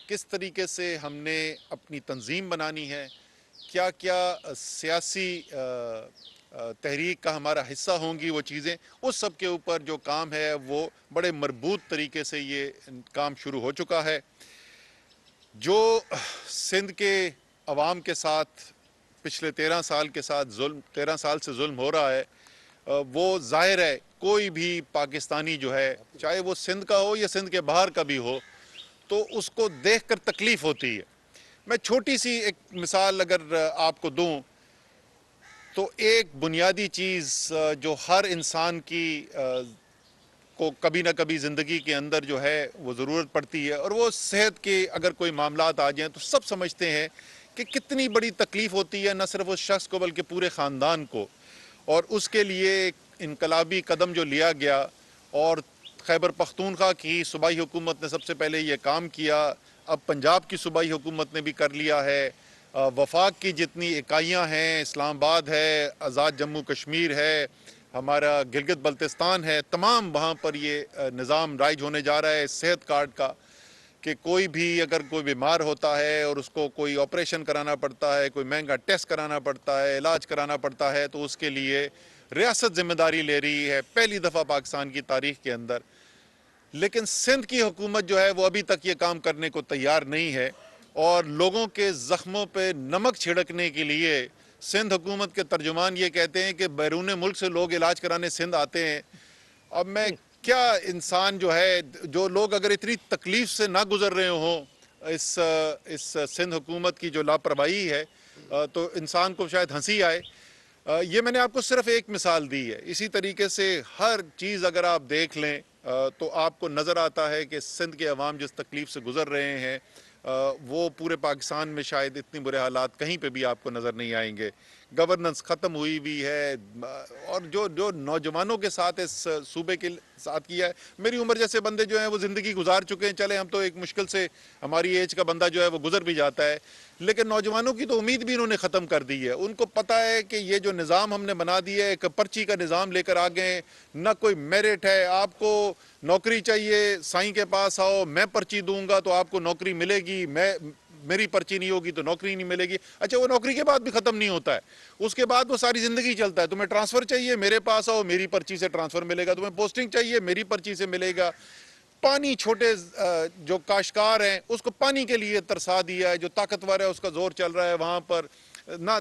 किस तरीके से हमने अपनी तंजीम बनानी है, क्या क्या सियासी तहरीक का हमारा हिस्सा होंगी वो चीज़ें, उस सब के ऊपर जो काम है वो बड़े मरबूत तरीके से ये काम शुरू हो चुका है। जो सिंध के अवाम के साथ पिछले 13 साल के साथ 13 साल से जुल्म हो रहा है, वो जाहिर है कोई भी पाकिस्तानी जो है, चाहे वो सिंध का हो या सिंध के बाहर का भी हो, तो उसको देखकर तकलीफ होती है। मैं छोटी सी एक मिसाल अगर आपको दूं, तो एक बुनियादी चीज़ जो हर इंसान की को कभी ना कभी ज़िंदगी के अंदर जो है वो ज़रूरत पड़ती है, और वो सेहत के अगर कोई मामलात आ जाएं तो सब समझते हैं कि कितनी बड़ी तकलीफ़ होती है, न सिर्फ उस शख्स को बल्कि पूरे ख़ानदान को। और उसके लिए एक इनकलाबी कदम जो लिया गया, और खैबर पख्तूनख्वा की सूबाई हुकूमत ने सबसे पहले ये काम किया, अब पंजाब की सूबाई हुकूमत ने भी कर लिया है, वफाक की जितनी इकाइयाँ हैं, इस्लामाबाद है, आज़ाद जम्मू कश्मीर है, हमारा गिलगित बल्तिस्तान है, तमाम वहाँ पर ये निज़ाम राइज होने जा रहा है सेहत कार्ड का, कि कोई भी अगर कोई बीमार होता है और उसको कोई ऑपरेशन कराना पड़ता है, कोई महंगा टेस्ट कराना पड़ता है, इलाज कराना पड़ता है, तो उसके लिए रियासत जिम्मेदारी ले रही है पहली दफ़ा पाकिस्तान की तारीख के अंदर। लेकिन सिंध की हुकूमत जो है वो अभी तक ये काम करने को तैयार नहीं है, और लोगों के ज़ख्मों पे नमक छिड़कने के लिए सिंध हुकूमत के तर्जुमान ये कहते हैं कि बैरून मुल्क से लोग इलाज कराने सिंध आते हैं। अब मैं क्या इंसान जो है, जो लोग अगर इतनी तकलीफ से ना गुजर रहे हों इस सिंध हुकूमत की जो लापरवाही है, तो इंसान को शायद हंसी आए। ये मैंने आपको सिर्फ एक मिसाल दी है, इसी तरीके से हर चीज़ अगर आप देख लें तो आपको नज़र आता है कि सिंध के अवाम जिस तकलीफ़ से गुज़र रहे हैं, वो पूरे पाकिस्तान में शायद इतनी बुरे हालात कहीं पे भी आपको नज़र नहीं आएंगे। गवर्नेंस ख़त्म हुई हुई है, और जो जो नौजवानों के साथ इस सूबे के साथ किया है, मेरी उम्र जैसे बंदे जो हैं वो ज़िंदगी गुजार चुके हैं, चले हम तो एक मुश्किल से हमारी एज का बंदा जो है वो गुजर भी जाता है, लेकिन नौजवानों की तो उम्मीद भी इन्होंने ख़त्म कर दी है। उनको पता है कि ये जो निज़ाम हमने बना दिया है, एक पर्ची का निज़ाम लेकर आ गए, ना कोई मेरिट है, आपको नौकरी चाहिए साईं के पास आओ, मैं पर्ची दूंगा तो आपको नौकरी मिलेगी, मेरी पर्ची नहीं होगी तो नौकरी नहीं मिलेगी। अच्छा, वो नौकरी के बाद भी ख़त्म नहीं होता है, उसके बाद वो सारी ज़िंदगी चलता है। तुम्हें ट्रांसफ़र चाहिए, मेरे पास आओ, मेरी पर्ची से ट्रांसफ़र मिलेगा, तुम्हें पोस्टिंग चाहिए, मेरी पर्ची से मिलेगा। पानी, छोटे जो काश्तकार हैं उसको पानी के लिए तरसा दिया है, जो ताकतवर है उसका जोर चल रहा है वहाँ पर, ना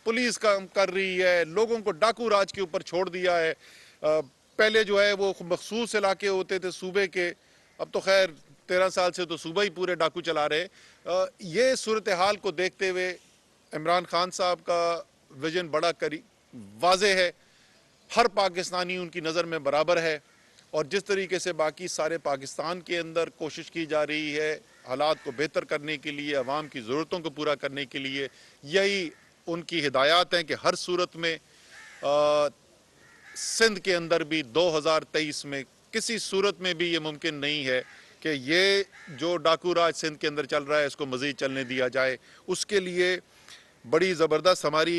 पुलिस काम कर रही है, लोगों को डाकू राज के ऊपर छोड़ दिया है। पहले जो है वो मखसूस इलाके होते थे सूबे के, अब तो खैर 13 साल से तो सूबा ही पूरे डाकू चला रहे। ये सूरत हाल को देखते हुए इमरान खान साहब का विजन बड़ा वाज़े है, हर पाकिस्तानी उनकी नज़र में बराबर है, और जिस तरीके से बाकी सारे पाकिस्तान के अंदर कोशिश की जा रही है हालात को बेहतर करने के लिए, अवाम की ज़रूरतों को पूरा करने के लिए, यही उनकी हिदायत हैं कि हर सूरत में सिंध के अंदर भी 2023 में किसी सूरत में भी ये मुमकिन नहीं है कि ये जो डाकू राज सिंध के अंदर चल रहा है इसको मज़ीद चलने दिया जाए। उसके लिए बड़ी ज़बरदस्त हमारी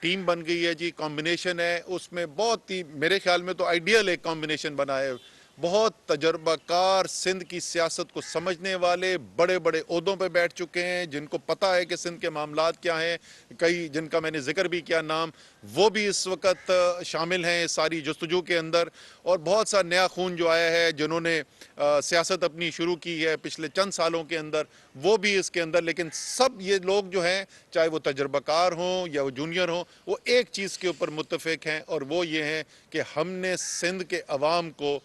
टीम बन गई है जी, कॉम्बिनेशन है उसमें, बहुत ही मेरे ख्याल में तो आइडियल एक कॉम्बिनेशन बना है। बहुत तजर्बाकार, सिंध की सियासत को समझने वाले, बड़े बड़े ओहदों पे बैठ चुके हैं, जिनको पता है कि सिंध के मामलात क्या हैं, कई जिनका मैंने जिक्र भी किया नाम, वो भी इस वक्त शामिल हैं इस सारी जस्तजू के अंदर। और बहुत सा नया खून जो आया है, जिन्होंने सियासत अपनी शुरू की है पिछले चंद सालों के अंदर, वो भी इसके अंदर। लेकिन सब ये लोग जो हैं, चाहे वो तजर्बाकार हों या वो जूनियर हों, वो एक चीज़ के ऊपर मुत्तफिक हैं, और वो ये हैं कि हमने सिंध के अवाम को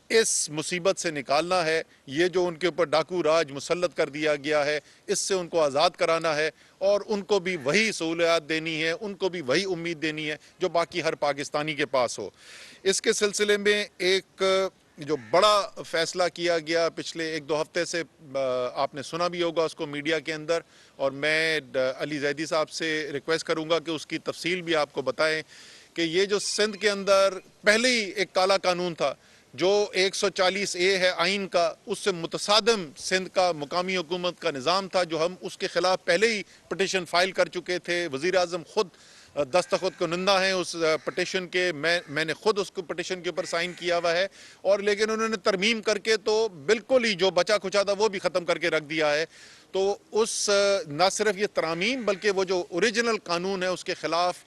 इस मुसीबत से निकालना है। ये जो उनके ऊपर डाकू राज मुसल्लत कर दिया गया है, इससे उनको आज़ाद कराना है, और उनको भी वही सहूलियात देनी है, उनको भी वही उम्मीद देनी है जो बाकी हर पाकिस्तानी के पास हो। इसके सिलसिले में एक जो बड़ा फ़ैसला किया गया पिछले 1-2 हफ्ते से, आपने सुना भी होगा उसको मीडिया के अंदर, और मैं अली जैदी साहब से रिक्वेस्ट करूँगा कि उसकी तफसील भी आपको बताएं, कि ये जो सिंध के अंदर पहले ही एक काला कानून था, जो 140A है आइन का, उससे मुतसादम सिंध का मुकामी हुकूमत का निज़ाम था, जो हम उसके ख़िलाफ़ पहले ही पटिशन फ़ाइल कर चुके थे। वज़ीर आज़म ख़ुद दस्तखत कुनिंदा हैं उस पटिशन के। मैंने खुद उसको पटिशन के ऊपर साइन किया हुआ है। और लेकिन उन्होंने तरमीम करके तो बिल्कुल ही जो बचा खुचा था वो भी ख़त्म करके रख दिया है। तो उस न सिर्फ ये तरमीम बल्कि वो जो ओरिजिनल कानून है उसके ख़िलाफ़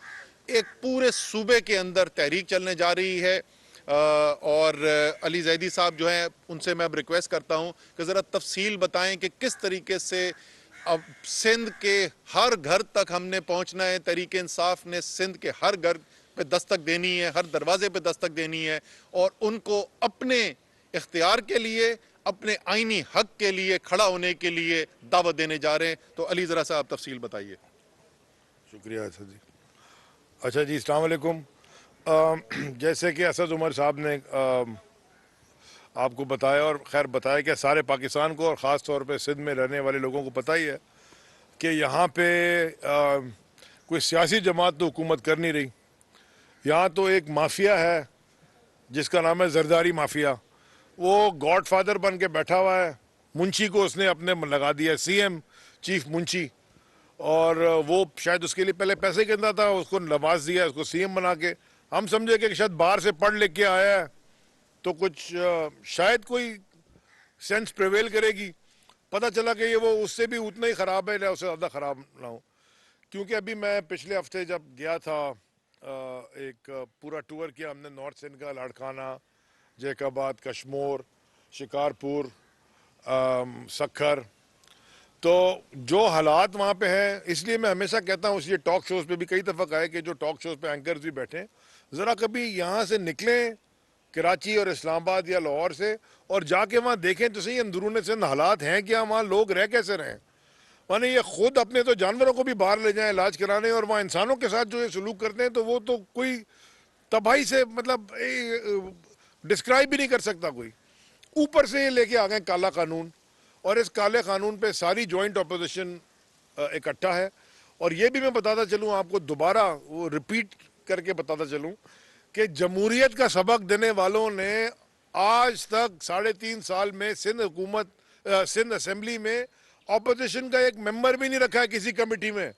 एक पूरे सूबे के अंदर तहरीक चलने जा रही है। और अली जैदी साहब जो हैं उनसे मैं अब रिक्वेस्ट करता हूं कि ज़रा तफसील बताएं कि किस तरीके से अब सिंध के हर घर तक हमने पहुंचना है। तहरीक इंसाफ ने सिंध के हर घर पे दस्तक देनी है, हर दरवाजे पे दस्तक देनी है और उनको अपने इख्तियार के लिए, अपने आईनी हक के लिए खड़ा होने के लिए दावत देने जा रहे हैं। तो अली ज़रा सा आप तफसील बताइए। शुक्रिया असद जी। अच्छा जी, अस्सलाम वालेकुम। जैसे कि असद उमर साहब ने आपको बताया और खैर बताया कि सारे पाकिस्तान को और ख़ास तौर पे सिंध में रहने वाले लोगों को पता ही है कि यहाँ पे कोई सियासी जमात तो हुकूमत कर नहीं रही। यहाँ तो एक माफिया है जिसका नाम है जरदारी माफिया। वो गॉड फादर बन के बैठा हुआ है। मुंशी को उसने अपने लगा दिया सीएम, चीफ मुंशी, और वो शायद उसके लिए पहले पैसे गिनता था, उसको नवाज दिया, उसको सीएम बना के। हम समझे कि शायद बाहर से पढ़ लिख के आया है तो कुछ शायद कोई सेंस प्रिवेल करेगी। पता चला कि ये वो उससे भी उतना ही ख़राब है या उससे ज़्यादा ख़राब ना हो। क्योंकि अभी मैं पिछले हफ्ते जब गया था, एक पूरा टूर किया हमने नॉर्थ सिंध का, लाड़काना, जैकाबाद, कश्मोर, शिकारपुर, सक्खर। तो जो हालात वहाँ पे हैं, इसलिए मैं हमेशा कहता हूँ, इसलिए टॉक शोज़ पे भी कई दफ़ा कहा है कि जो टॉक शोज़ पे एंकर्स भी बैठे, ज़रा कभी यहाँ से निकलें कराची और इस्लामाबाद या लाहौर से और जाके वहाँ देखें तो सही अंदरून सिंध हालात हैं क्या, वहाँ लोग रह कैसे रहें। माने ये खुद अपने तो जानवरों को भी बाहर ले जाएं इलाज कराने और वहाँ इंसानों के साथ जो ये सलूक करते हैं तो वो तो कोई तबाही से मतलब डिस्क्राइब भी नहीं कर सकता कोई। ऊपर से ये लेके आ गए काला कानून, और इस काले कानून पे सारी जॉइंट अपोजिशन इकट्ठा है। और ये भी मैं बताता चलूँ आपको, दोबारा वो रिपीट करके बताता चलूँ कि जमहूरियत का सबक देने वालों ने आज तक 3.5 साल में सिंध हुकूमत, सिंध असेंबली में ऑपोजिशन का एक मेंबर भी नहीं रखा है किसी कमेटी में।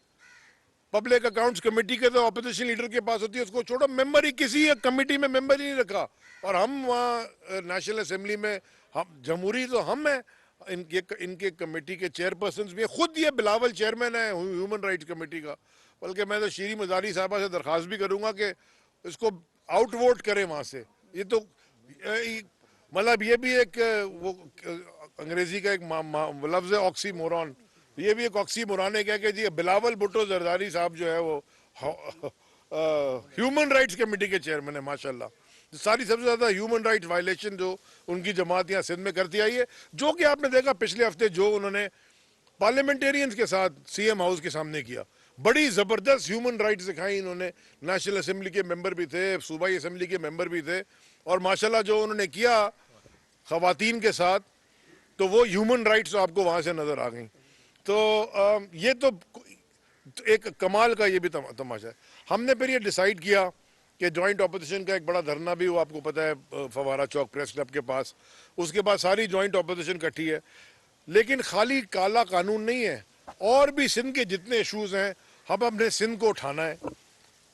पब्लिक अकाउंट्स कमेटी के तो ऑपोजिशन लीडर के पास होती है, उसको छोड़ो, मेंबर ही किसी एक कमेटी में मेंबर ही नहीं रखा। और हम वहाँ नेशनल असेंबली में हम जमहूरी तो हम हैं, इनके कमेटी के चेयरपर्सन भी, खुद ये बिलावल चेयरमैन है ह्यूमन राइट्स कमेटी का। बल्कि मैं तो शीरी मजारी साहबा से दरख्वास्त भी करूँगा कि इसको आउट वोट करें वहाँ से। ये तो मतलब ये भी एक वो अंग्रेजी का एक लफ्ज़ है ऑक्सी मोरॉन, ये भी एक ऑक्सी मोरॉन है क्या कि जी बिलावल भुट्टो जरदारी साहब जो है वो ह्यूमन राइट्स कमेटी के चेयरमैन है माशाल्लाह। सारी सबसे ज़्यादा ह्यूमन राइट्स वायलेशन जो उनकी जमात यहाँ सिंध में करती आई है, जो कि आपने देखा पिछले हफ्ते जो उन्होंने पार्लियामेंटेरियंस के साथ सीएम हाउस के सामने किया, बड़ी ज़बरदस्त ह्यूमन राइट्स दिखाई इन्होंने। नेशनल असेंबली के मेंबर भी थे, सूबाई असेंबली के मेंबर भी थे, और माशाल्लाह जो उन्होंने किया ख़वातीन के साथ, तो वो ह्यूमन राइट्स आपको वहाँ से नज़र आ गई। तो ये तो एक कमाल का ये भी तमाशा है। हमने फिर ये डिसाइड किया कि जॉइंट अपोजिशन का एक बड़ा धरना भी, वो आपको पता है फवारा चौक प्रेस क्लब के पास, उसके पास सारी जॉइंट अपोजिशन इकट्ठी है। लेकिन खाली काला कानून नहीं है, और भी सिंध के जितने इशूज़ हैं हम अपने सिंध को उठाना है,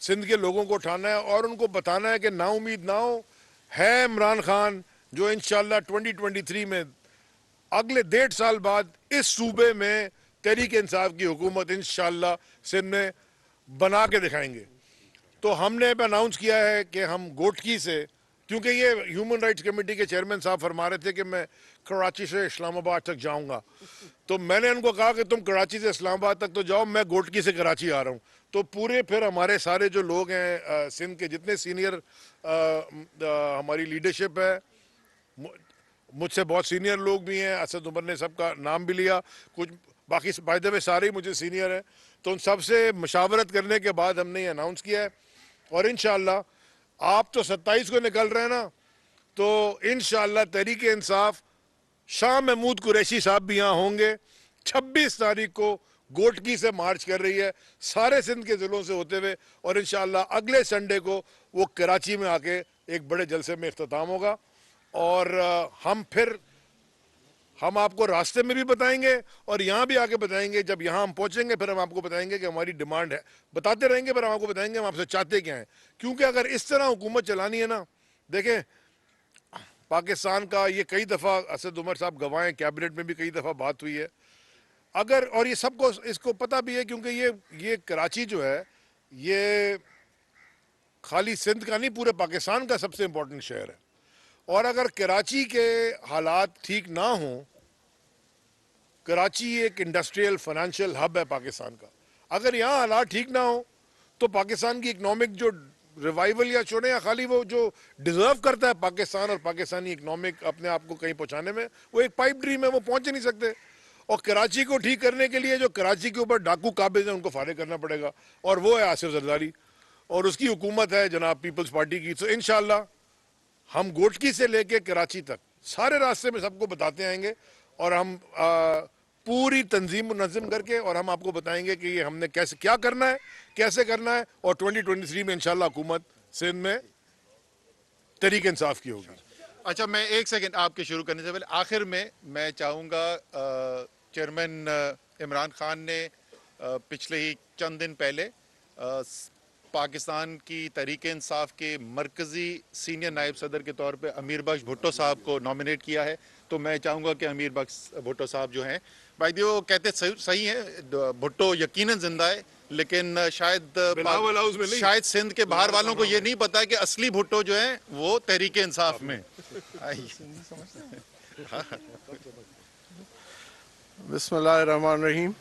सिंध के लोगों को उठाना है और उनको बताना है कि नाउमीद ना हो। है इमरान खान जो इंशाल्लाह 2023 में अगले 1.5 साल बाद इस सूबे में तहरीक इंसाफ की हुकूमत इंशाल्लाह सिंध में बना के दिखाएंगे। तो हमने अनाउंस किया है कि हम गोटकी से, क्योंकि ये ह्यूमन राइट्स कमेटी के चेयरमैन साहब फरमा रहे थे कि मैं कराची से इस्लामाबाद तक जाऊंगा, तो मैंने उनको कहा कि तुम कराची से इस्लामाबाद तक तो जाओ, मैं गोटकी से कराची आ रहा हूँ। तो पूरे फिर हमारे सारे जो लोग हैं सिंध के जितने सीनियर हमारी लीडरशिप है, मुझसे बहुत सीनियर लोग भी हैं, असद उमर ने सबका नाम भी लिया, कुछ बाकी बाय द वे सारे ही मुझे सीनियर हैं, तो उन सबसे मशावरत करने के बाद हमने ये अनाउंस किया है। और इंशाल्लाह आप तो 27 को निकल रहे हैं ना, तो इंशाल्लाह तहरीक इंसाफ, शाह महमूद कुरैशी साहब भी यहाँ होंगे। 26 तारीख को गोटकी से मार्च कर रही है सारे सिंध के ज़िलों से होते हुए, और इंशाल्लाह अगले संडे को वो कराची में आके एक बड़े जलसे में इख्तिताम होगा। और हम फिर हम आपको रास्ते में भी बताएंगे और यहाँ भी आके बताएंगे। जब यहाँ हम पहुँचेंगे फिर हम आपको बताएंगे कि हमारी डिमांड है, बताते रहेंगे, पर हम आपको बताएंगे हम आपसे चाहते क्या हैं। क्योंकि अगर इस तरह हुकूमत चलानी है ना, देखें पाकिस्तान का ये कई दफ़ा असद उमर साहब गवाह हैं, कैबिनेट में भी कई दफ़ा बात हुई है। अगर, और ये सबको इसको पता भी है, क्योंकि ये कराची जो है ये खाली सिंध का नहीं पूरे पाकिस्तान का सबसे इम्पोर्टेंट शहर है। और अगर कराची के हालात ठीक ना हों, कराची एक इंडस्ट्रियल फाइनेंशियल हब है पाकिस्तान का, अगर यहाँ हालात ठीक ना हो तो पाकिस्तान की इकनॉमिक जो रिवाइवल या छोड़े या खाली वो जो डिजर्व करता है पाकिस्तान और पाकिस्तानी इकनॉमिक अपने आप को कहीं पहुँचाने में, वो एक पाइप ड्रीम है, वो पहुँच ही नहीं सकते। और कराची को ठीक करने के लिए जो कराची के ऊपर डाकू काबिज हैं उनको फारिग करना पड़ेगा, और वो है आसिफ जरदारी और उसकी हुकूमत है जनाब पीपल्स पार्टी की। तो इंशाल्लाह हम गोटकी से लेके कराची तक सारे रास्ते में सबको बताते आएंगे और हम पूरी तंजीम मुनज़्ज़म करके और हम आपको बताएंगे कि ये हमने कैसे क्या करना है, कैसे करना है। और 2023 में इंशाल्लाह हुकूमत सिंध में तहरीक इंसाफ की होगी। अच्छा, मैं एक सेकंड आपके शुरू करने से पहले आखिर में मैं चाहूँगा, चेयरमैन इमरान खान ने पिछले ही चंद दिन पहले पाकिस्तान की तहरीक इंसाफ के मरकज़ी सीनियर नायब सदर के तौर पे अमीर बख्श भुट्टो साहब को नॉमिनेट किया है। तो मैं चाहूँगा कि अमीर बख्श भुट्टो साहब जो हैं, भाई वो कहते सही हैं, भुट्टो यकीनन जिंदा है, लेकिन शायद सिंध के बाहर वालों को ये नहीं पता कि असली भुट्टो जो है वो तहरीक इंसाफ में। बिस्मिल्लाहिर्रहमानिर्रहीम।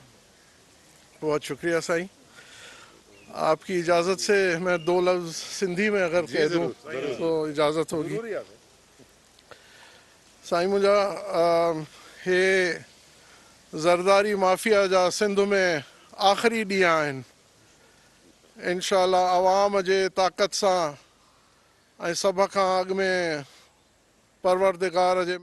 बहुत शुक्रिया साईं, आपकी इजाज़त से मैं दो लफ्ज़ सिंधी में अगर कह दूँ तो इजाज़त होगी। साईं मुझा हे ज़रदारी माफ़िया जा सिंध में आख़िरी ॾींहं आहिनि। इंशाअल्लाह अवाम जे ताक़त सां ऐं सभ खां अॻु में परवरदिगार जे